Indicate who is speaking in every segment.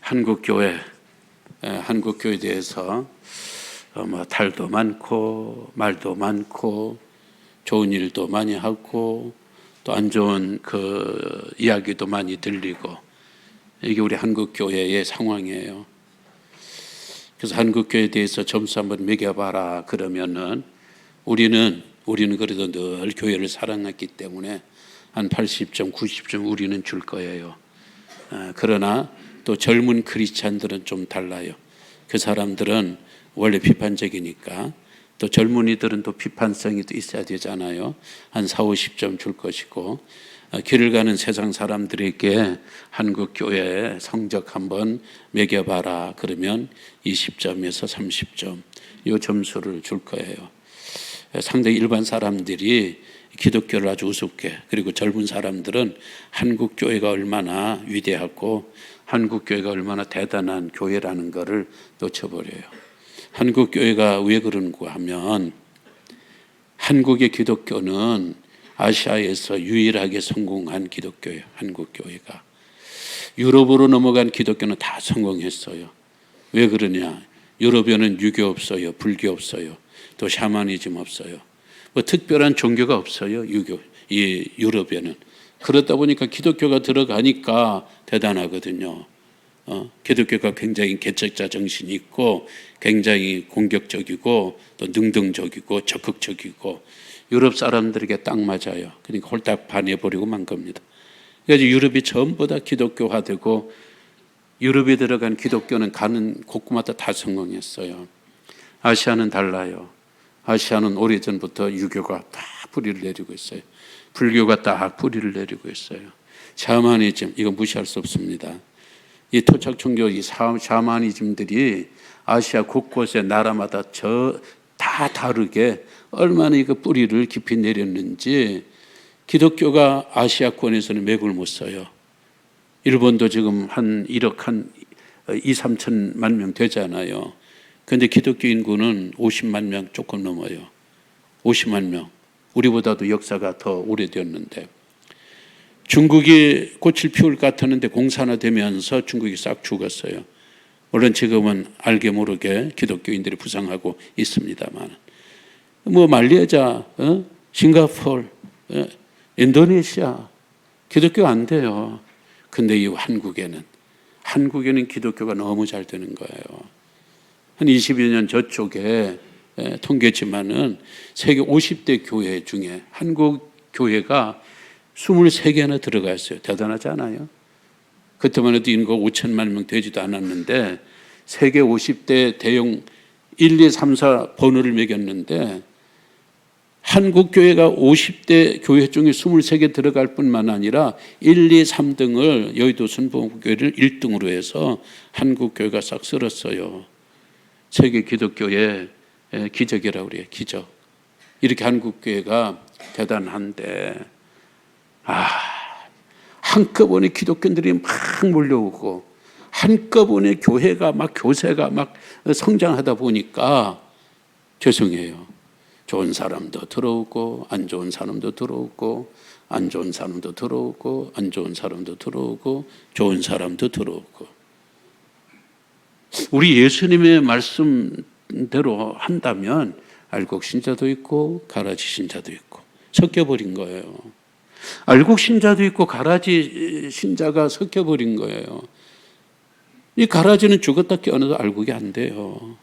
Speaker 1: 한국교회에 대해서 달도 많고 말도 많고 좋은 일도 많이 하고 또 안 좋은 그 이야기도 많이 들리고, 이게 우리 한국교회의 상황이에요. 그래서 한국교회에 대해서 점수 한번 매겨봐라 그러면은 우리는 그래도 늘 교회를 사랑했기 때문에 한 80점, 90점 우리는 줄 거예요. 그러나 또 젊은 크리스찬들은 좀 달라요. 그 사람들은 원래 비판적이니까 또 젊은이들은 또 비판성이 또 있어야 되잖아요. 한 4, 50점 줄 것이고, 길을 가는 세상 사람들에게 한국교회 성적 한번 매겨봐라 그러면 20점에서 30점 이 점수를 줄 거예요. 상당히 일반 사람들이 기독교를 아주 우습게, 그리고 젊은 사람들은 한국교회가 얼마나 위대하고 한국교회가 얼마나 대단한 교회라는 것을 놓쳐버려요. 한국교회가 왜 그런가 하면 한국의 기독교는 아시아에서 유일하게 성공한 기독교예요. 한국교회가. 유럽으로 넘어간 기독교는 다 성공했어요. 왜 그러냐? 유럽에는 유교 없어요. 불교 없어요. 또 샤머니즘 없어요. 특별한 종교가 없어요. 이 유럽에는. 그러다 보니까 기독교가 들어가니까 대단하거든요. 기독교가 굉장히 개척자 정신이 있고 굉장히 공격적이고 또 능동적이고 적극적이고 유럽 사람들에게 딱 맞아요. 그러니까 홀딱 반해버리고 만 겁니다. 그래서 유럽이 전부 다 기독교화되고 유럽에 들어간 기독교는 가는 곳곳마다 다 성공했어요. 아시아는 달라요. 아시아는 오래전부터 유교가 다 뿌리를 내리고 있어요. 불교가 다 뿌리를 내리고 있어요. 샤머니즘, 이거 무시할 수 없습니다. 이 토착 종교, 이 샤머니즘들이 아시아 곳곳에 나라마다 다 다르게 얼마나 이거 뿌리를 깊이 내렸는지 기독교가 아시아권에서는 맥을 못 써요. 일본도 지금 한 1억 한 2, 3천만 명 되잖아요. 그런데 기독교 인구는 50만 명 조금 넘어요. 50만 명. 우리보다도 역사가 더 오래되었는데, 중국이 꽃을 피울 것 같았는데 공산화되면서 중국이 싹 죽었어요. 물론 지금은 알게 모르게 기독교인들이 부상하고 있습니다만, 말레이시아, 싱가포르, 인도네시아 기독교 안 돼요. 근데 이 한국에는 기독교가 너무 잘 되는 거예요. 한 20여 년 저쪽에 통계치만은 세계 50대 교회 중에 한국 교회가 23개나 들어가 있어요. 대단하지 않아요? 그때만 해도 인구가 5천만 명 되지도 않았는데 세계 50대 대형 1, 2, 3, 4 번호를 매겼는데 한국 교회가 50대 교회 중에 23개 들어갈 뿐만 아니라 1, 2, 3등을 여의도 순복음교회를 1등으로 해서 한국 교회가 싹 쓸었어요. 세계 기독교의 기적이라고 그래요. 기적. 이렇게 한국 교회가 대단한데 한꺼번에 기독교인들이 막 몰려오고 한꺼번에 교회가 막 교세가 막 성장하다 보니까 죄송해요. 좋은 사람도 들어오고 안 좋은 사람도 들어오고 안 좋은 사람도 들어오고 안 좋은 사람도 들어오고 좋은 사람도 들어오고, 우리 예수님의 말씀대로 한다면 알곡 신자도 있고 가라지 신자도 있고 섞여버린 거예요. 알곡 신자도 있고 가라지 신자가 섞여버린 거예요. 이 가라지는 죽었다 깨어나도 알곡이 안 돼요.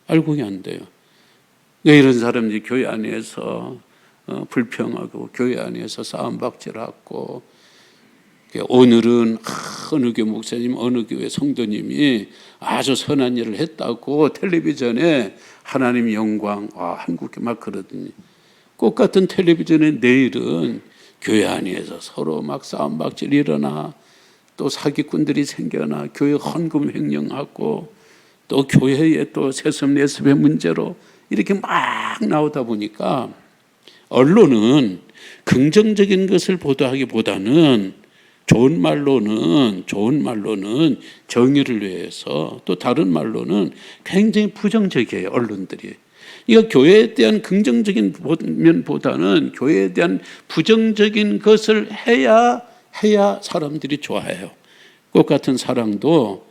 Speaker 1: 알곡이 안 돼요. 이런 사람들이 교회 안에서 불평하고 교회 안에서 싸움박질하고, 오늘은 어느 교회 목사님, 어느 교회 성도님이 아주 선한 일을 했다고 텔레비전에 하나님 영광, 한국에 막 그러더니 똑같은 텔레비전에 내일은 교회 안에서 서로 막 싸움박질이 일어나, 또 사기꾼들이 생겨나, 교회 헌금 횡령하고, 또 교회에 또 세습 내습의 문제로 이렇게 막 나오다 보니까 언론은 긍정적인 것을 보도하기보다는 좋은 말로는 정의를 위해서, 또 다른 말로는 굉장히 부정적이에요, 언론들이. 이거 교회에 대한 긍정적인 면보다는 교회에 대한 부정적인 것을 해야 사람들이 좋아해요. 꽃 같은 사랑도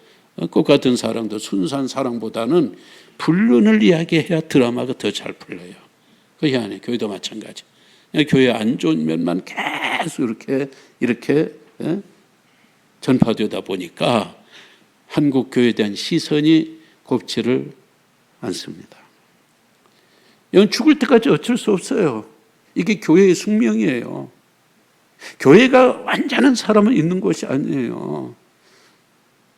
Speaker 1: 순수한 사랑보다는 불륜을 이야기해야 드라마가 더 잘 풀려요. 그게 아니에요. 교회도 마찬가지. 교회 안 좋은 면만 계속 이렇게 전파되다 보니까 한국 교회에 대한 시선이 곱지를 않습니다. 이건 죽을 때까지 어쩔 수 없어요. 이게 교회의 숙명이에요. 교회가 완전한 사람은 있는 것이 아니에요.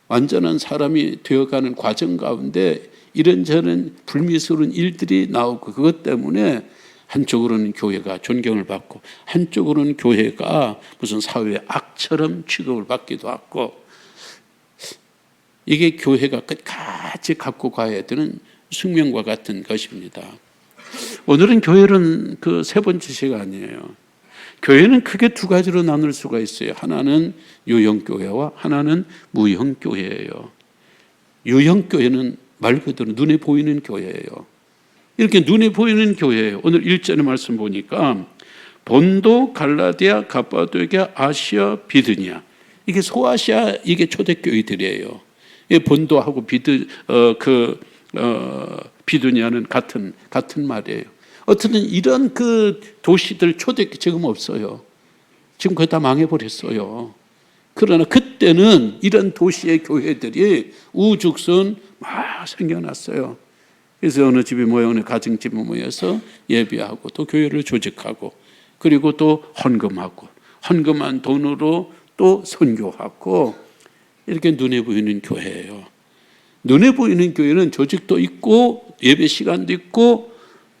Speaker 1: 완전한 사람이 되어가는 과정 가운데 이런저런 불미스러운 일들이 나오고, 그것 때문에 한쪽으로는 교회가 존경을 받고 한쪽으로는 교회가 무슨 사회의 악처럼 취급을 받기도 하고, 이게 교회가 끝까지 갖고 가야 되는 숙명과 같은 것입니다. 오늘은 교회는 그 세 번째 시간이에요. 교회는 크게 두 가지로 나눌 수가 있어요. 하나는 유형교회와 하나는 무형교회예요. 유형교회는 말 그대로 눈에 보이는 교회예요. 이렇게 눈에 보이는 교회예요. 오늘 1절의 말씀 보니까 본도, 갈라디아, 갑바도기아, 아시아, 비드니아. 이게 소아시아, 이게 초대교회들이에요. 본도하고 비드니아는 같은 말이에요. 어쨌든 이런 그 도시들 초대교회 지금 없어요. 지금 거의 다 망해버렸어요. 그러나 그때는 이런 도시의 교회들이 우죽순 막 생겨났어요. 그래서 어느 집이 모여 어느 가정집이 모여서 예배하고 또 교회를 조직하고, 그리고 또 헌금한 돈으로 또 선교하고, 이렇게 눈에 보이는 교회예요. 눈에 보이는 교회는 조직도 있고 예배 시간도 있고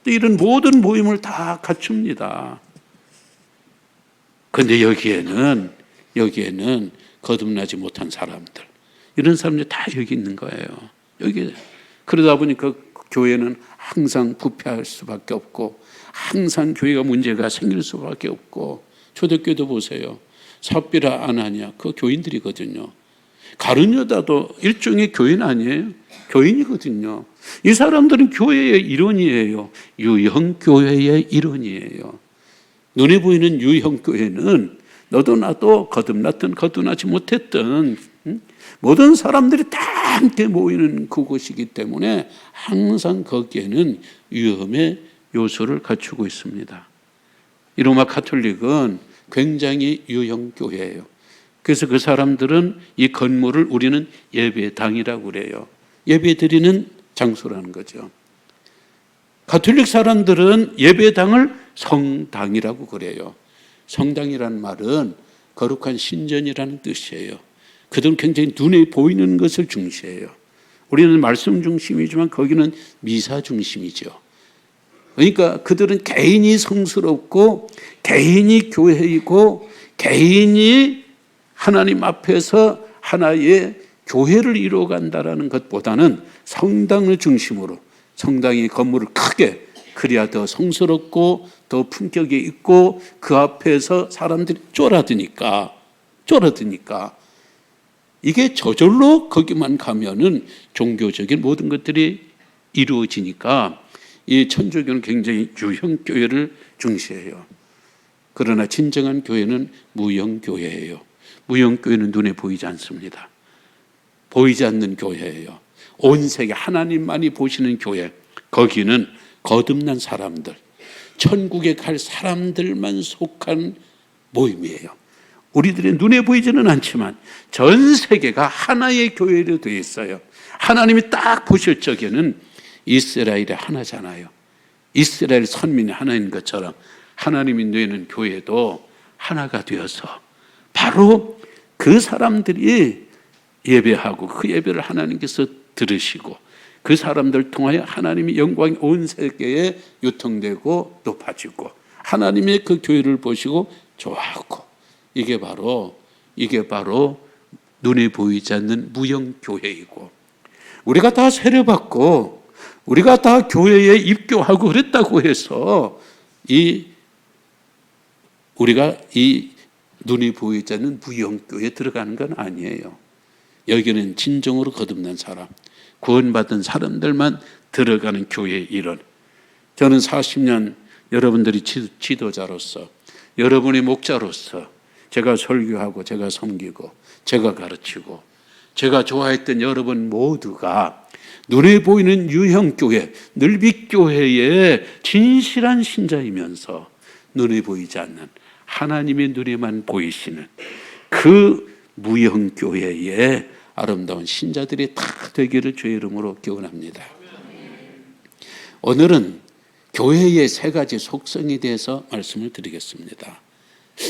Speaker 1: 또 이런 모든 모임을 다 갖춥니다. 그런데 여기에는 거듭나지 못한 사람들, 이런 사람들이 다 여기 있는 거예요. 여기. 그러다 보니까 교회는 항상 부패할 수밖에 없고, 항상 교회가 문제가 생길 수밖에 없고. 초대교회도 보세요. 삽비라 아나니아, 그 교인들이거든요. 가룟유다도 일종의 교인 아니에요? 교인이거든요. 이 사람들은 교회의 일원이에요. 유형교회의 일원이에요. 눈에 보이는 유형교회는 너도 나도 거듭났든 거듭나지 못했든 모든 사람들이 다 함께 모이는 그곳이기 때문에 항상 거기에는 위험의 요소를 갖추고 있습니다. 이 로마 가톨릭은 굉장히 유형교회예요. 그래서 그 사람들은 이 건물을 우리는 예배당이라고 그래요. 예배 드리는 장소라는 거죠. 가톨릭 사람들은 예배당을 성당이라고 그래요. 성당이라는 말은 거룩한 신전이라는 뜻이에요. 그들은 굉장히 눈에 보이는 것을 중시해요. 우리는 말씀 중심이지만 거기는 미사 중심이죠. 그러니까 그들은 개인이 성스럽고 개인이 교회이고 개인이 하나님 앞에서 하나의 교회를 이루어간다는 것보다는 성당을 중심으로, 성당의 건물을 크게, 그래야 더 성스럽고 더 품격이 있고 그 앞에서 사람들이 쫄아드니까 이게 저절로 거기만 가면은 종교적인 모든 것들이 이루어지니까 이 천주교는 굉장히 유형교회를 중시해요. 그러나 진정한 교회는 무형교회예요. 무형교회는 눈에 보이지 않습니다. 보이지 않는 교회예요. 온 세계 하나님만이 보시는 교회, 거기는 거듭난 사람들, 천국에 갈 사람들만 속한 모임이에요. 우리들의 눈에 보이지는 않지만 전 세계가 하나의 교회로 되어 있어요. 하나님이 딱 보실 적에는 이스라엘이 하나잖아요. 이스라엘 선민이 하나인 것처럼 하나님이 내는 교회도 하나가 되어서 바로 그 사람들이 예배하고 그 예배를 하나님께서 들으시고 그 사람들 통하여 하나님의 영광이 온 세계에 유통되고 높아지고 하나님의 그 교회를 보시고 좋아하고, 이게 바로 눈에 보이지 않는 무형교회이고, 우리가 다 세례받고 우리가 다 교회에 입교하고 그랬다고 해서 우리가 이 눈이 보이지 않는 무형교회에 들어가는 건 아니에요. 여기는 진정으로 거듭난 사람, 구원받은 사람들만 들어가는 교회의 일원. 저는 40년 여러분들이 지도자로서, 여러분의 목자로서 제가 설교하고 제가 섬기고 제가 가르치고 제가 좋아했던 여러분 모두가 눈에 보이는 유형교회, 늘빛교회의 진실한 신자이면서 눈에 보이지 않는 하나님의 눈에만 보이시는 그 무형교회의 아름다운 신자들이 다 되기를 주의 이름으로 기원합니다. 오늘은 교회의 세 가지 속성에 대해서 말씀을 드리겠습니다.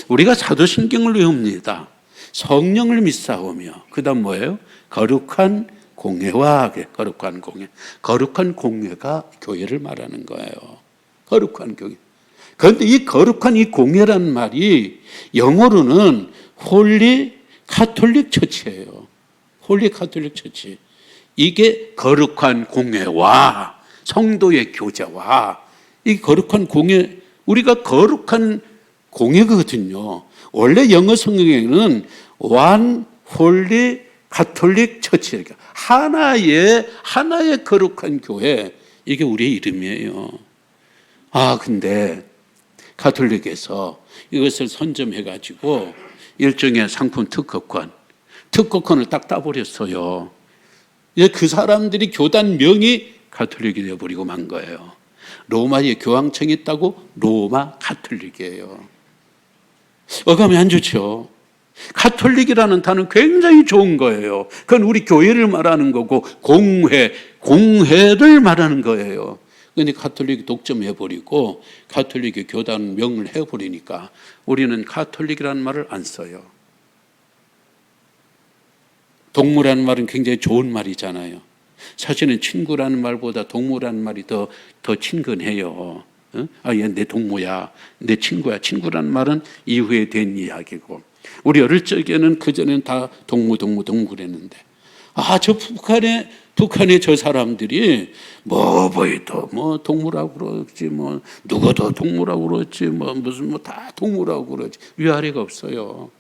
Speaker 1: 우리가 사도신경을 외웁니다. 성령을 믿사오며, 그 다음 뭐예요? 거룩한 공회와, 거룩한 공회. 거룩한 공회가 교회를 말하는 거예요. 거룩한 교회. 그런데 이 거룩한 이 공회라는 말이 영어로는 홀리 카톨릭 처치예요. 홀리 카톨릭 처치. 이게 거룩한 공회와 성도의 교제와 이 거룩한 공회, 우리가 거룩한 공회거든요. 원래 영어 성경에는 one holy catholic church, 하나의 거룩한 교회, 이게 우리의 이름이에요. 근데 가톨릭에서 이것을 선점해가지고 일종의 상품 특허권을 딱 따버렸어요. 그 사람들이 교단 명이 가톨릭이 되어버리고 만 거예요. 로마의 교황청이 있다고 로마 가톨릭이에요. 어감이 안 좋죠. 가톨릭이라는 단어는 굉장히 좋은 거예요. 그건 우리 교회를 말하는 거고 공회를 말하는 거예요. 그런데 가톨릭이 독점해버리고 가톨릭의 교단 명을 해버리니까 우리는 가톨릭이라는 말을 안 써요. 동무라는 말은 굉장히 좋은 말이잖아요. 사실은 친구라는 말보다 동무라는 말이 더 친근해요. 얘 내 동무야, 내 친구야. 친구라는 말은 이후에 된 이야기고, 우리 어릴 적에는 그전에는 다 동무 그랬는데, 저 북한의 저 사람들이 뭐도 동무라고 그러지, 누구도 동무라고 그러지, 다 동무라고 그러지. 위아래가 없어요.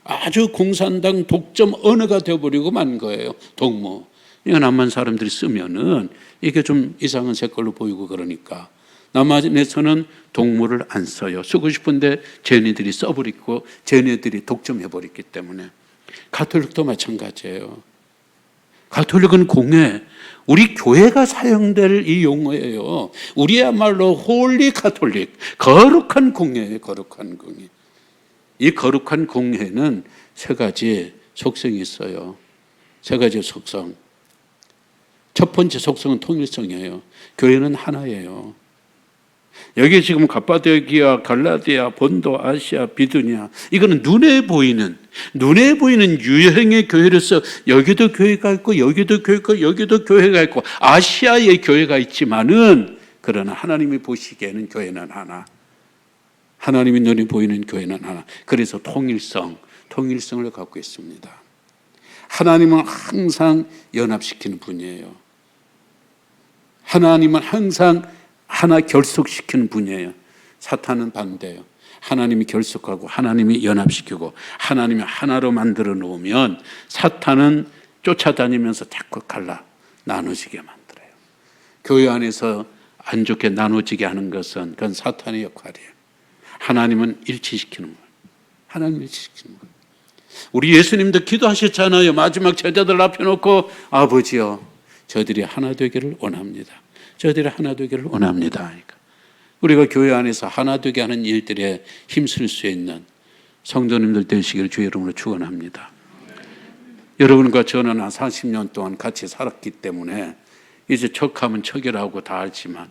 Speaker 1: 아주 공산당 독점 언어가 되어버리고 만 거예요. 동무. 이거 남한 사람들이 쓰면은 이게 좀 이상한 색깔로 보이고 그러니까 남한에서는 동무를 안 써요. 쓰고 싶은데 쟤네들이 써버리고 쟤네들이 독점해버렸기 때문에. 가톨릭도 마찬가지예요. 가톨릭은 공회, 우리 교회가 사용될 이 용어예요. 우리야말로 홀리 가톨릭, 거룩한 공회예요. 거룩한 공회. 이 거룩한 공회는 세 가지 속성이 있어요. 세 가지 속성. 첫 번째 속성은 통일성이에요. 교회는 하나예요. 여기 지금 갑바도기아, 갈라디아, 본도, 아시아, 비두니아, 이거는 눈에 보이는 유형의 교회로서 여기도 교회가 있고 여기도 교회가 있고 여기도 교회가 있고 아시아에 교회가 있지만은, 그러나 하나님이 보시기에는 교회는 하나. 하나님이 눈에 보이는 교회는 하나. 그래서 통일성을 갖고 있습니다. 하나님은 항상 연합시키는 분이에요. 하나님은 항상 하나 결속시키는 분이에요. 사탄은 반대예요. 하나님이 결속하고 하나님이 연합시키고 하나님이 하나로 만들어 놓으면 사탄은 쫓아다니면서 자꾸 나눠지게 만들어요. 교회 안에서 안 좋게 나눠지게 하는 것은 그건 사탄의 역할이에요. 하나님은 일치시키는 거예요. 하나님 일치시키는 거예요. 우리 예수님도 기도하셨잖아요. 마지막 제자들 앞에 놓고, 아버지요, 저들이 하나 되기를 원합니다. 저들이 하나 되기를 원합니다. 그러니까 우리가 교회 안에서 하나 되게 하는 일들에 힘쓸 수 있는 성도님들 되시기를 주의 이름으로 축원합니다. 여러분과 저는 한 40년 동안 같이 살았기 때문에 이제 척하면 척이라고 다 알지만,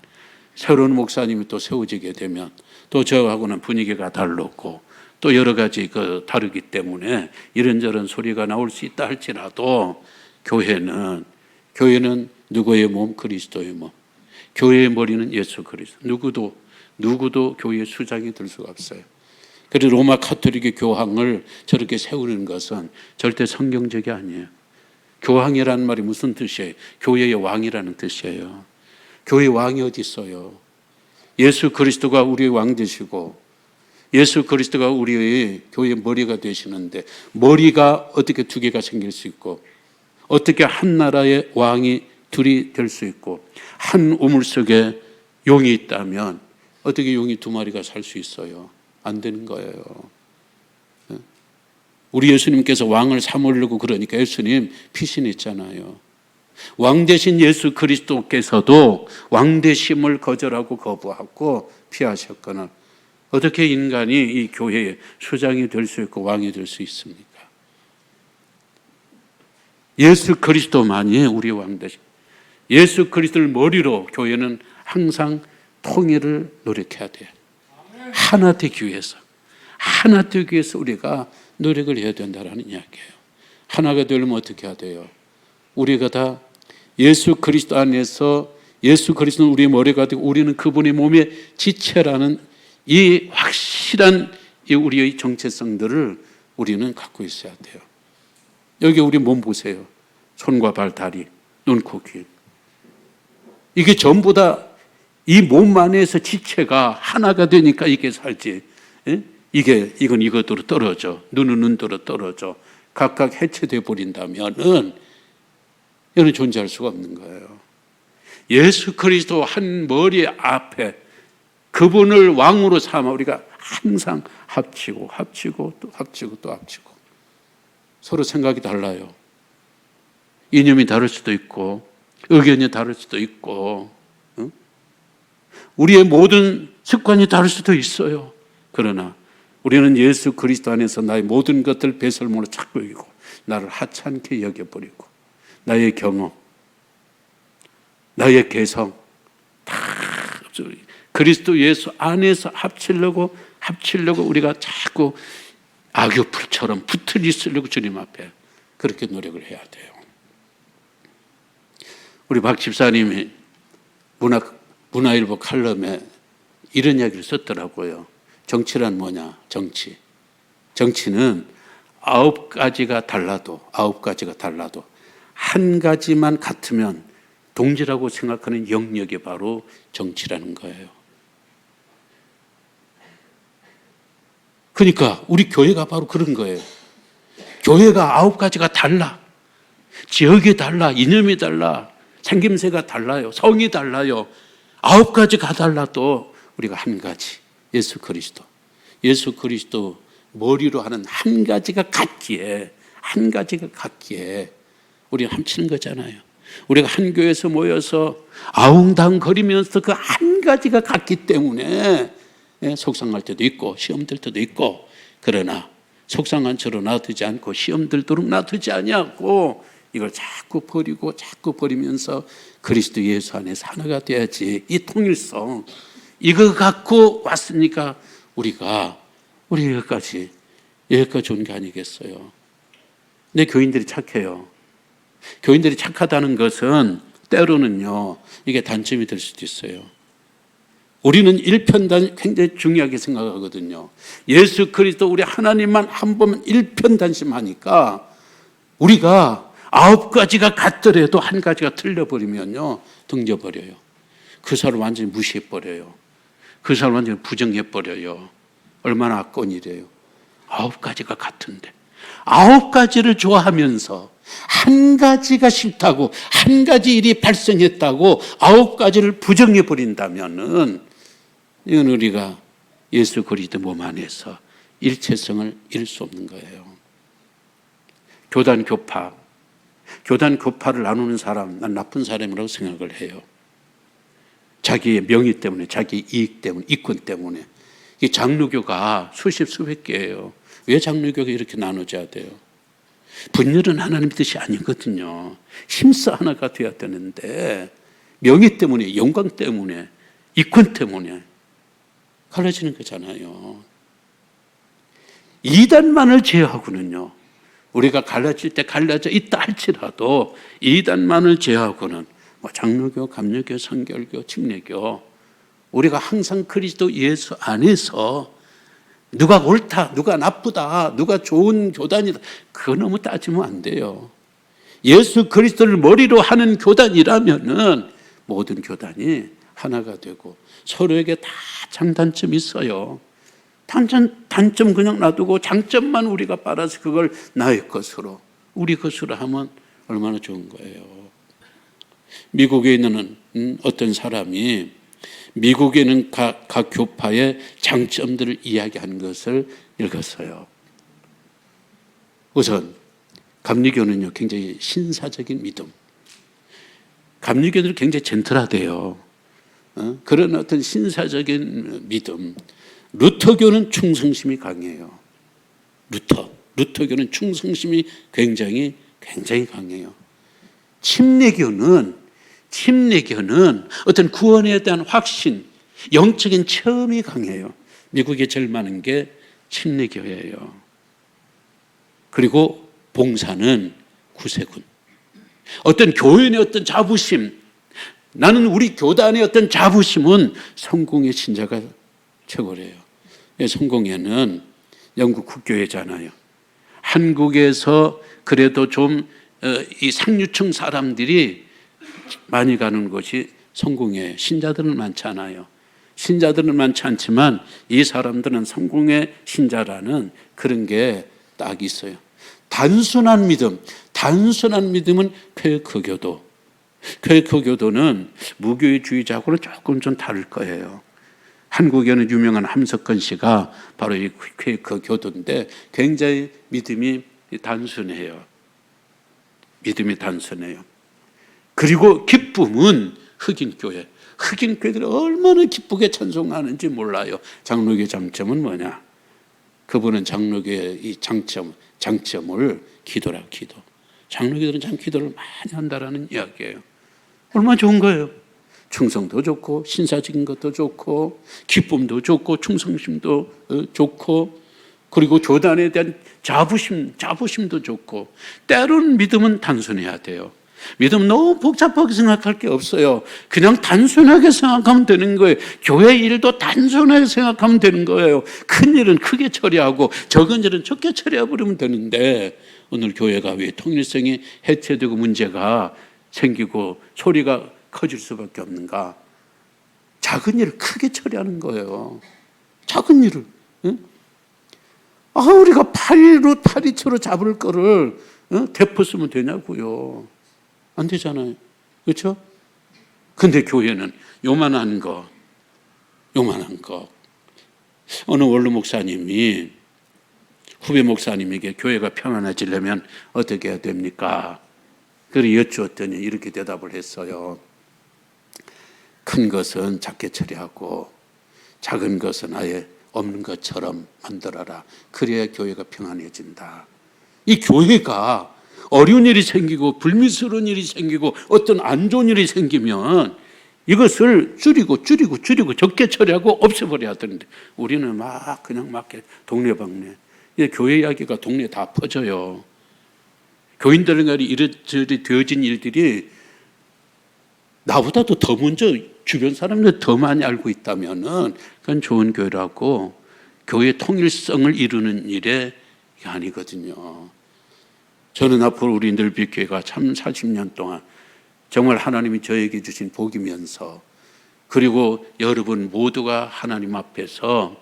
Speaker 1: 새로운 목사님이 또 세워지게 되면 또 저하고는 분위기가 다르고 또 여러 가지 다르기 때문에 이런저런 소리가 나올 수 있다 할지라도 교회는 누구의 몸? 그리스도의 몸. 교회의 머리는 예수 그리스도. 누구도 교회의 수장이 될 수가 없어요. 그래서 로마 가톨릭의 교황을 저렇게 세우는 것은 절대 성경적이 아니에요. 교황이라는 말이 무슨 뜻이에요? 교회의 왕이라는 뜻이에요. 교회의 왕이 어디 있어요? 예수 그리스도가 우리의 왕 되시고 예수 그리스도가 우리의 교회의 머리가 되시는데 머리가 어떻게 두 개가 생길 수 있고 어떻게 한 나라의 왕이 둘이 될 수 있고 한 우물 속에 용이 있다면 어떻게 용이 두 마리가 살 수 있어요? 안 되는 거예요. 우리 예수님께서 왕을 삼으려고 그러니까 예수님 피신했잖아요. 왕 대신 예수 그리스도께서도 왕 되심을 거절하고 거부하고 피하셨거나 어떻게 인간이 이 교회의 수장이 될 수 있고 왕이 될 수 있습니까? 예수 그리스도만이 우리 왕 되심. 예수 그리스도를 머리로 교회는 항상 통일을 노력해야 돼요. 하나 되기 위해서. 하나 되기 위해서 우리가 노력을 해야 된다는 이야기예요. 하나가 되려면 어떻게 해야 돼요? 우리가 다 예수 그리스도 안에서 예수 그리스도는 우리의 머리가 되고 우리는 그분의 몸의 지체라는 이 확실한 이 우리의 정체성들을 우리는 갖고 있어야 돼요. 여기 우리 몸 보세요. 손과 발, 다리, 눈, 코, 귀. 이게 전부 다 이 몸 안에서 지체가 하나가 되니까 이게 살지. 예? 이건 이것으로 떨어져. 눈은 눈대로 떨어져. 각각 해체되어 버린다면은 이는 존재할 수가 없는 거예요. 예수 그리스도 한 머리 앞에 그분을 왕으로 삼아 우리가 항상 합치고 또 합치고 또 합치고 서로 생각이 달라요. 이념이 다를 수도 있고 의견이 다를 수도 있고 우리의 모든 습관이 다를 수도 있어요. 그러나 우리는 예수 그리스도 안에서 나의 모든 것들 배설물로 찾고 이고 나를 하찮게 여겨버리고 나의 경험, 나의 개성 다 그리스도 예수 안에서 합치려고 우리가 자꾸 악교풀처럼 붙어 있으려고 주님 앞에 그렇게 노력을 해야 돼요. 우리 박 집사님이 문화일보 칼럼에 이런 이야기를 썼더라고요. 정치란 뭐냐? 정치는 9가지가 달라도 한 가지만 같으면 동지라고 생각하는 영역이 바로 정치라는 거예요. 그러니까 우리 교회가 바로 그런 거예요. 교회가 9가지가 달라. 지역이 달라. 이념이 달라. 생김새가 달라요. 성이 달라요. 9가지가 달라도 우리가 한 가지. 예수 그리스도 머리로 하는 한 가지가 같기에 우리는 합치는 거잖아요. 우리가 한 교회에서 모여서 아웅다웅거리면서 그 한 가지가 같기 때문에 속상할 때도 있고 시험 들 때도 있고 그러나 속상한 채로 놔두지 않고 시험 들도록 놔두지 아니하고 이걸 자꾸 버리면서 그리스도 예수 안에서 하나가 돼야지. 이 통일성 이거 갖고 왔으니까 우리가 여기까지 온 게 아니겠어요. 근데 교인들이 착해요. 교인들이 착하다는 것은 때로는요 이게 단점이 될 수도 있어요. 우리는 일편단 굉장히 중요하게 생각하거든요. 예수 그리스도 우리 하나님만 한 번만 일편단심하니까 우리가 9가지가 같더라도 한 가지가 틀려버리면요 등져버려요. 그 사람 완전히 무시해버려요. 그 사람 완전히 부정해버려요. 얼마나 악한 일이에요. 9가지가 같은데 9가지를 좋아하면서 한 가지가 싫다고 한 가지 일이 발생했다고 9가지를 부정해버린다면은 이건 우리가 예수 그리스도 몸 안에서 일체성을 잃을 수 없는 거예요. 교단 교파를 나누는 사람, 난 나쁜 사람이라고 생각을 해요. 자기의 명예 때문에, 자기 이익 때문에, 이권 때문에. 이 장로교가 수백 개예요. 왜 장로교가 이렇게 나눠져야 돼요? 분열은 하나님 뜻이 아니거든요. 힘써 하나가 되어야 되는데 명예 때문에, 영광 때문에, 이권 때문에 갈라지는 거잖아요. 이단만을 제외하고는요. 우리가 갈라질 때 갈라져 있다 할지라도 이단만을 제외하고는 장로교, 감리교, 성결교, 침례교 우리가 항상 그리스도 예수 안에서 누가 옳다, 누가 나쁘다, 누가 좋은 교단이다 그거 너무 따지면 안 돼요. 예수 그리스도를 머리로 하는 교단이라면은 모든 교단이 하나가 되고 서로에게 다 장단점이 있어요. 단점 그냥 놔두고 장점만 우리가 빨아서 그걸 나의 것으로, 우리 것으로 하면 얼마나 좋은 거예요. 미국에 있는 어떤 사람이 미국에 있는 각 교파의 장점들을 이야기하는 것을 읽었어요. 우선 감리교는요, 굉장히 신사적인 믿음. 감리교들은 굉장히 젠틀하대요. 그런 어떤 신사적인 믿음. 루터교는 충성심이 강해요. 루터교는 충성심이 굉장히 강해요. 침례교는 어떤 구원에 대한 확신, 영적인 체험이 강해요. 미국에 제일 많은 게 침례교예요. 그리고 봉사는 구세군. 어떤 교인의 어떤 자부심, 나는 우리 교단의 어떤 자부심은 성공의 신자가 최고래요. 성공회는 영국 국교회잖아요. 한국에서 그래도 좀 이 상류층 사람들이 많이 가는 곳이 성공회. 신자들은 많지 않아요. 신자들은 많지 않지만 이 사람들은 성공의 신자라는 그런 게 딱 있어요. 단순한 믿음은 퀘이커교도. 퀘이커교도는 무교회주의자하고는 조금 좀 다를 거예요. 한국에는 유명한 함석헌 씨가 바로 이 퀘이커교도인데 굉장히 믿음이 단순해요. 그리고 기쁨은 흑인교회. 흑인교회들이 얼마나 기쁘게 찬송하는지 몰라요. 장로교의 장점은 뭐냐? 그분은 장로교의 이 장점을 기도라, 기도. 장로교들은 참 기도를 많이 한다라는 이야기예요. 얼마나 좋은 거예요. 충성도 좋고 신사적인 것도 좋고 기쁨도 좋고 충성심도 좋고 그리고 교단에 대한 자부심도 좋고 때로는 믿음은 단순해야 돼요. 믿음 너무 복잡하게 생각할 게 없어요. 그냥 단순하게 생각하면 되는 거예요. 교회 일도 단순하게 생각하면 되는 거예요. 큰 일은 크게 처리하고 적은 일은 적게 처리해버리면 되는데 오늘 교회가 왜 통일성이 해체되고 문제가 생기고 소리가 커질 수밖에 없는가? 작은 일을 크게 처리하는 거예요. 작은 일을. 응? 우리가 파리채로 잡을 거를 대포 쓰면 되냐고요. 안 되잖아요. 그렇죠? 근데 교회는 요만한 거. 어느 원로 목사님이 후배 목사님에게 교회가 평안해지려면 어떻게 해야 됩니까? 그래 여쭈었더니 이렇게 대답을 했어요. 큰 것은 작게 처리하고 작은 것은 아예 없는 것처럼 만들어라. 그래야 교회가 평안해진다. 이 교회가 어려운 일이 생기고 불미스러운 일이 생기고 어떤 안 좋은 일이 생기면 이것을 줄이고 적게 처리하고 없애버려야 되는데 우리는 그냥 동네방네. 교회 이야기가 동네에 다 퍼져요. 교인들 간에 이렇게 되어진 일들이 나보다도 더 먼저 주변 사람들 더 많이 알고 있다면은 그건 좋은 교회라고 교회 통일성을 이루는 일에 아니거든요. 저는 앞으로 우리 늘빛교회가 참 40년 동안 정말 하나님이 저에게 주신 복이면서 그리고 여러분 모두가 하나님 앞에서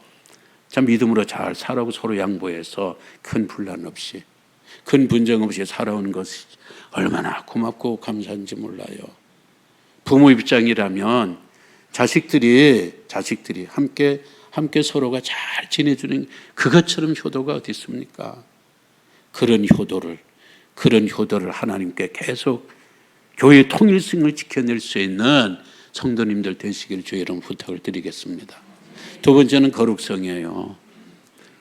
Speaker 1: 참 믿음으로 잘 살아고 서로 양보해서 큰 분란 없이 큰 분쟁 없이 살아오는 것이 얼마나 고맙고 감사한지 몰라요. 부모 입장이라면 자식들이 함께 서로가 잘 지내주는 그것처럼 효도가 어디 있습니까? 그런 효도를 하나님께 계속 교회의 통일성을 지켜낼 수 있는 성도님들 되시길 주의 이름 부탁을 드리겠습니다. 두 번째는 거룩성이에요.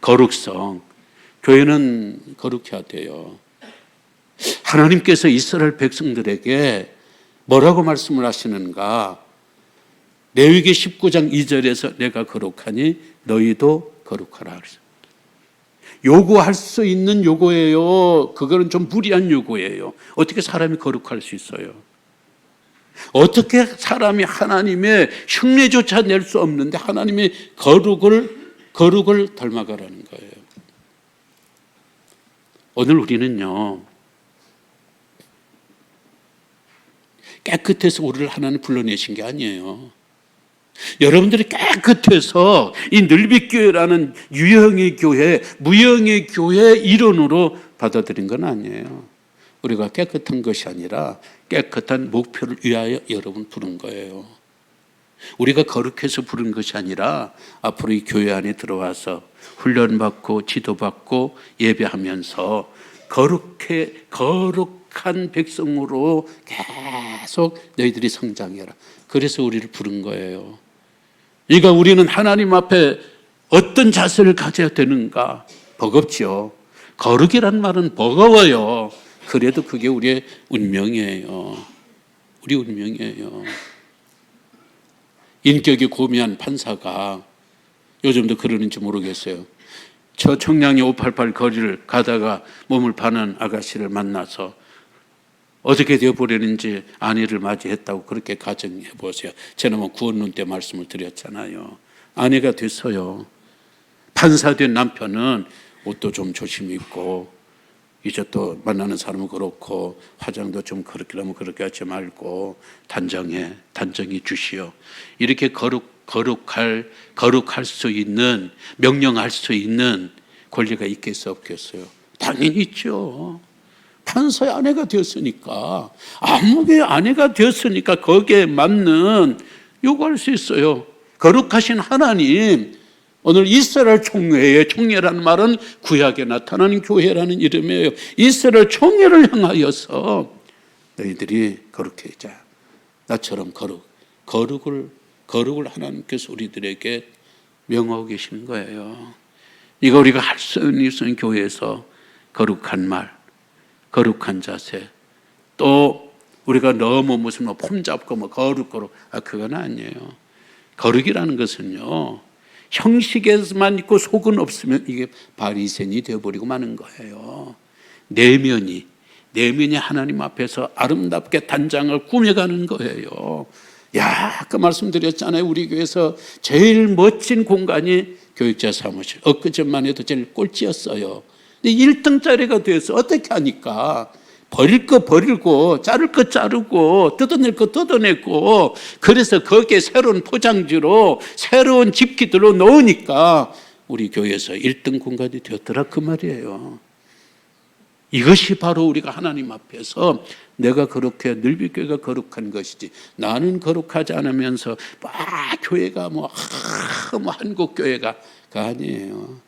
Speaker 1: 거룩성. 교회는 거룩해야 돼요. 하나님께서 이스라엘 백성들에게 뭐라고 말씀을 하시는가? 레위기 19장 2절에서 내가 거룩하니 너희도 거룩하라. 요구할 수 있는 요구예요. 그거는 좀 무리한 요구예요. 어떻게 사람이 거룩할 수 있어요? 어떻게 사람이 하나님의 흉내조차 낼 수 없는데 하나님의 거룩을 닮아가라는 거예요. 오늘 우리는요, 깨끗해서 우리를 하나님 불러내신 게 아니에요. 여러분들이 깨끗해서 이 늘비교회라는 유형의 교회, 무형의 교회 일원으로 받아들인 건 아니에요. 우리가 깨끗한 것이 아니라 깨끗한 목표를 위하여 여러분 부른 거예요. 우리가 거룩해서 부른 것이 아니라 앞으로 이 교회 안에 들어와서 훈련받고 지도받고 예배하면서 거룩한 백성으로 계속 너희들이 성장해라. 그래서 우리를 부른 거예요. 그러니까 우리는 하나님 앞에 어떤 자세를 가져야 되는가? 버겁지요. 거룩이란 말은 버거워요. 그래도 그게 우리의 운명이에요. 우리 운명이에요. 인격이 고미한 판사가 요즘도 그러는지 모르겠어요. 저 청량리 588 거리를 가다가 몸을 파는 아가씨를 만나서 어떻게 되어버리는지 아내를 맞이했다고 그렇게 가정해 보세요. 지난번 구원론 때 말씀을 드렸잖아요. 아내가 됐어요. 판사 된 남편은 옷도 좀 조심히 입고 이제 또 만나는 사람은 그렇고 화장도 좀 그렇게 하면 그렇게 하지 말고 단정히 주시오. 이렇게 거룩할 수 있는, 명령할 수 있는 권리가 있겠어 없겠어요? 당연히 있죠. 판사의 아내가 되었으니까, 아무개 아내가 되었으니까 거기에 맞는 요구할 수 있어요. 거룩하신 하나님, 오늘 이스라엘 총회라는 말은 구약에 나타나는 교회라는 이름이에요. 이스라엘 총회를 향하여서 너희들이 거룩해자. 나처럼 거룩을 하나님께서 우리들에게 명하고 계시는 거예요. 이거 우리가 할 수 있는 교회에서 거룩한 말, 거룩한 자세, 또 우리가 너무 무슨 폼 잡고 거룩 그건 아니에요. 거룩이라는 것은요, 형식에서만 있고 속은 없으면 이게 바리새인이 되어버리고 마는 거예요. 내면이 하나님 앞에서 아름답게 단장을 꾸며가는 거예요. 아까 말씀드렸잖아요. 우리 교회에서 제일 멋진 공간이 교육자 사무실. 엊그제만 해도 제일 꼴찌였어요. 근데 1등짜리가 돼서 어떻게 하니까 버릴 거 버리고 자를 거 자르고 뜯어낼 거 뜯어내고, 그래서 거기에 새로운 포장지로 새로운 집기들로 넣으니까 우리 교회에서 1등 공간이 되었더라 그 말이에요. 이것이 바로 우리가 하나님 앞에서 내가 그렇게 늘비교회가 거룩한 것이지, 나는 거룩하지 않으면서 교회가 한국교회가 아니에요.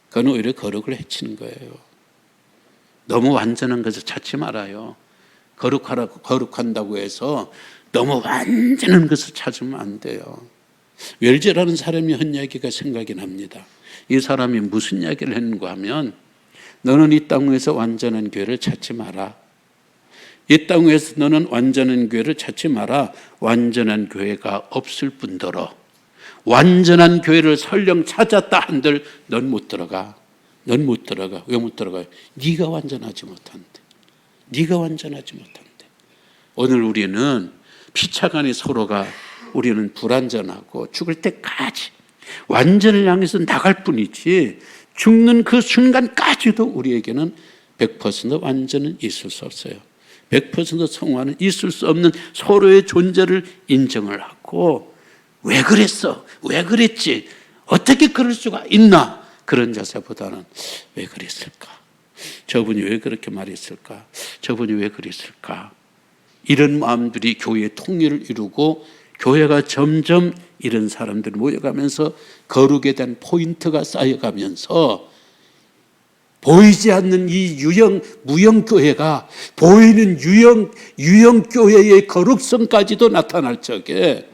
Speaker 1: 그건 오히려 거룩을 해치는 거예요. 너무 완전한 것을 찾지 말아요. 거룩한다고 해서 너무 완전한 것을 찾으면 안 돼요. 웰즈라는 사람이 한 이야기가 생각이 납니다. 이 사람이 무슨 이야기를 했는가 하면, 너는 이 땅에서 완전한 교회를 찾지 마라. 이 땅에서 너는 완전한 교회를 찾지 마라. 완전한 교회가 없을 뿐더러 완전한 교회를 설령 찾았다 한들 넌 못 들어가. 넌 못 들어가. 왜 못 들어가요? 네가 완전하지 못한대. 오늘 우리는 피차간에 서로가 우리는 불완전하고 죽을 때까지 완전을 향해서 나갈 뿐이지, 죽는 그 순간까지도 우리에게는 100% 완전은 있을 수 없어요. 100% 성화는 있을 수 없는 서로의 존재를 인정을 하고, 왜 그랬어? 왜 그랬지? 어떻게 그럴 수가 있나? 그런 자세보다는 왜 그랬을까? 저분이 왜 그렇게 말했을까? 저분이 왜 그랬을까? 이런 마음들이 교회의 통일을 이루고, 교회가 점점 이런 사람들이 모여가면서 거룩에 대한 포인트가 쌓여가면서 보이지 않는 이 무형교회가 보이는 유형교회의 거룩성까지도 나타날 적에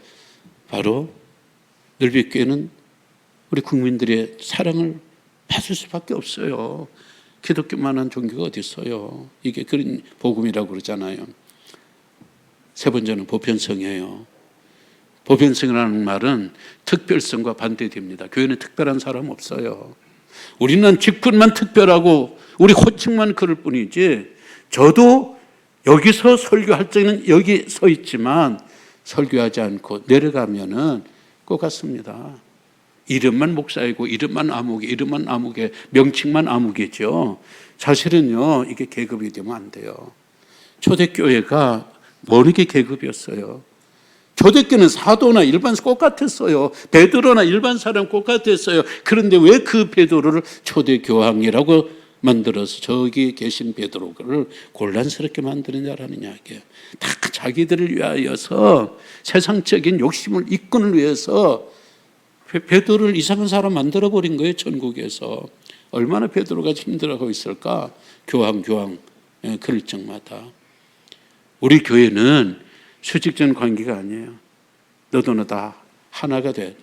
Speaker 1: 바로 늘비교회는 우리 국민들의 사랑을 받을 수밖에 없어요. 기독교만한 종교가 어디 있어요? 이게 그런 복음이라고 그러잖아요. 세 번째는 보편성이에요. 보편성이라는 말은 특별성과 반대됩니다. 교회는 특별한 사람 없어요. 우리는 직분만 특별하고 우리 호칭만 그럴 뿐이지, 저도 여기서 설교할 때는 여기 서 있지만 설교하지 않고 내려가면은 똑같습니다. 이름만 목사이고 이름만 아무개, 명칭만 아무개죠. 사실은요, 이게 계급이 되면 안 돼요. 초대교회가 모르게 계급이었어요. 초대교회는 사도나 일반 똑같았어요. 베드로나 일반 사람 똑같았어요. 그런데 왜 그 베드로를 초대교황이라고 만들어서 저기 계신 베드로를 곤란스럽게 만드느냐라는 이야기예요. 다 자기들을 위하여서 세상적인 욕심을 이권을 위해서 베드로를 이상한 사람 만들어버린 거예요. 천국에서. 얼마나 베드로가 힘들어하고 있을까. 교황 그럴 적마다. 우리 교회는 수직적 관계가 아니에요. 너도 다 하나가 돼.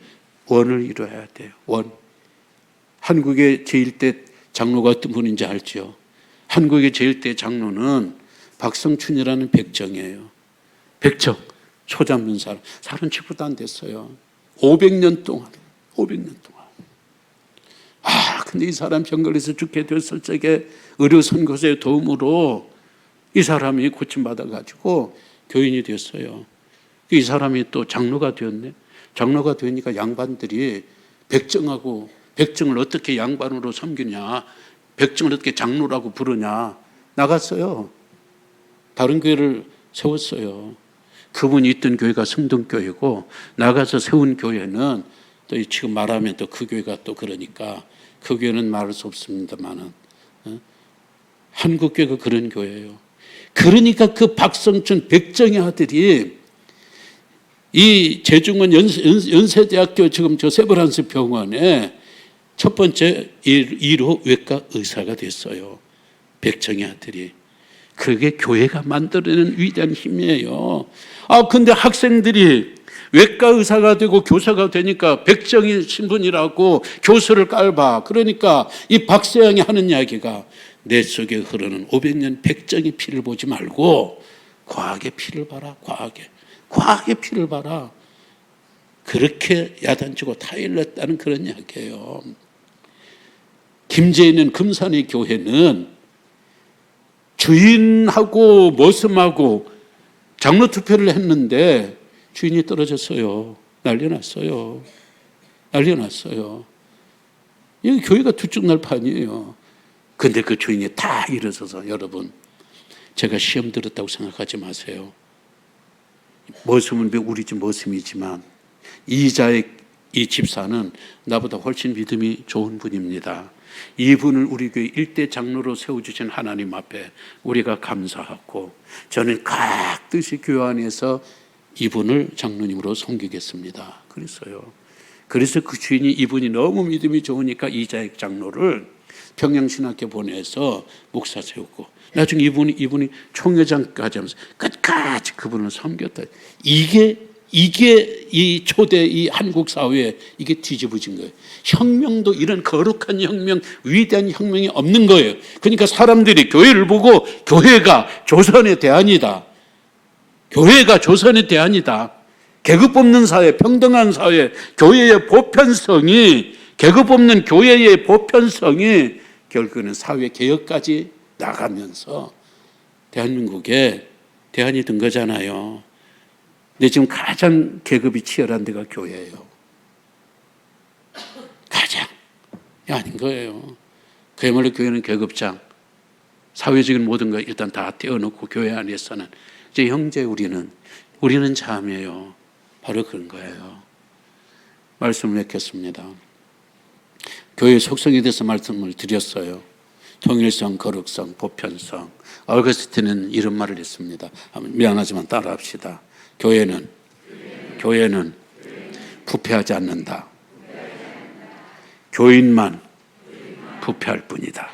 Speaker 1: 원을 이루어야 돼요. 원. 한국의 제1대 장로가 어떤 분인지 알죠? 한국의 제1대 장로는 박성춘이라는 백정이에요. 백정, 소 잡는 사람. 37부도 안 됐어요. 500년 동안. 근데 이 사람 병 걸려서 죽게 됐을 적에 의료 선교사의 도움으로 이 사람이 고침받아가지고 교인이 됐어요. 이 사람이 또 장로가 되었네. 장로가 되니까 양반들이 백정을 어떻게 양반으로 섬기냐, 백정을 어떻게 장로라고 부르냐, 나갔어요. 다른 교회를 세웠어요. 그분이 있던 교회가 성동교회고 나가서 세운 교회는 또 지금 말하면 또 그 교회가 또 그러니까 그 교회는 말할 수 없습니다만은 한국교회가 그런 교회예요. 그러니까 그 박성춘 백정의 아들이 이 제중원 연세대학교 지금 저 세브란스 병원에 첫 번째 1호 외과 의사가 됐어요. 백정의 아들이. 그게 교회가 만들어내는 위대한 힘이에요. 근데 학생들이 외과 의사가 되고 교사가 되니까 백정의 신분이라고 교수를 깔봐. 그러니까 이 박세영이 하는 이야기가 내 속에 흐르는 500년 백정의 피를 보지 말고 과학의 피를 봐라. 과학의 피를 봐라. 그렇게 야단치고 타일렀다는 그런 이야기예요. 김제에 있는 금산의 교회는 주인하고 모습하고 장로 투표를 했는데 주인이 떨어졌어요. 난리 났어요. 이 교회가 두쪽날판이에요. 근데 그 주인이 다 일어서서 여러분, 제가 시험 들었다고 생각하지 마세요. 모습은 우리 집 모습이지만 이자의 이 집사는 나보다 훨씬 믿음이 좋은 분입니다. 이분을 우리 교회 일대 장로로 세워주신 하나님 앞에 우리가 감사하고 저는 각듯이 교회 안에서 이분을 장로님으로 섬기겠습니다. 그래서 그 주인이 이분이 너무 믿음이 좋으니까 이자익 장로를 평양신학교 보내서 목사 세우고 나중에 이분이 총회장까지 하면서 끝까지 그분을 섬겼다. 이게 이 초대 이 한국 사회에 이게 뒤집어진 거예요. 혁명도 이런 거룩한 혁명, 위대한 혁명이 없는 거예요. 그러니까 사람들이 교회를 보고 교회가 조선의 대안이다. 계급 없는 사회, 평등한 사회, 교회의 보편성이, 계급 없는 교회의 보편성이 결국은 사회 개혁까지 나가면서 대한민국에 대안이 된 거잖아요. 근데 지금 가장 계급이 치열한 데가 교회예요. 가장 아닌 거예요. 그야말로 교회는 계급장, 사회적인 모든 거 일단 다 떼어놓고 교회 안에서는 이제 형제 우리는 자매예요. 바로 그런 거예요. 말씀을 맺겠습니다. 교회의 속성에 대해서 말씀을 드렸어요. 통일성, 거룩성, 보편성. 어거스틴은 이런 말을 했습니다. 미안하지만 따라합시다. 교회는 부패하지 않는다. 교인만 부패할 뿐이다.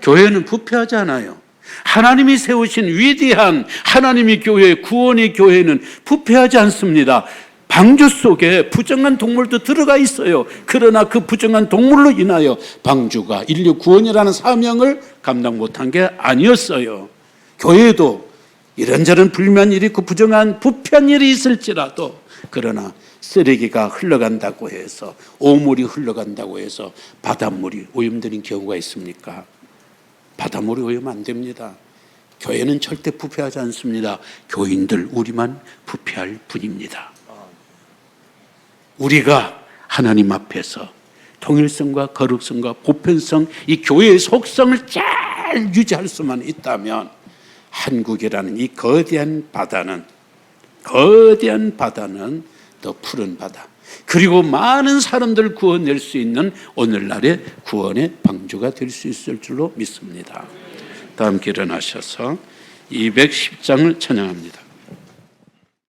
Speaker 1: 교회는 부패하지 않아요. 하나님이 세우신 위대한 하나님의 교회, 구원의 교회는 부패하지 않습니다. 방주 속에 부정한 동물도 들어가 있어요. 그러나 그 부정한 동물로 인하여 방주가 인류 구원이라는 사명을 감당 못한 게 아니었어요. 교회도 이런저런 불면 일이 있고 부정한 부패한 일이 있을지라도 그러나 쓰레기가 흘러간다고 해서 오물이 흘러간다고 해서 바닷물이 오염되는 경우가 있습니까? 바닷물이 오염 안 됩니다. 교회는 절대 부패하지 않습니다. 교인들 우리만 부패할 뿐입니다. 우리가 하나님 앞에서 통일성과 거룩성과 보편성, 이 교회의 속성을 잘 유지할 수만 있다면 한국이라는 이 거대한 바다는 거대한 바다는 더 푸른 바다, 그리고 많은 사람들 구원낼 수 있는 오늘날의 구원의 방주가 될 수 있을 줄로 믿습니다. 다 함께 일어나셔서 210장을 찬양합니다.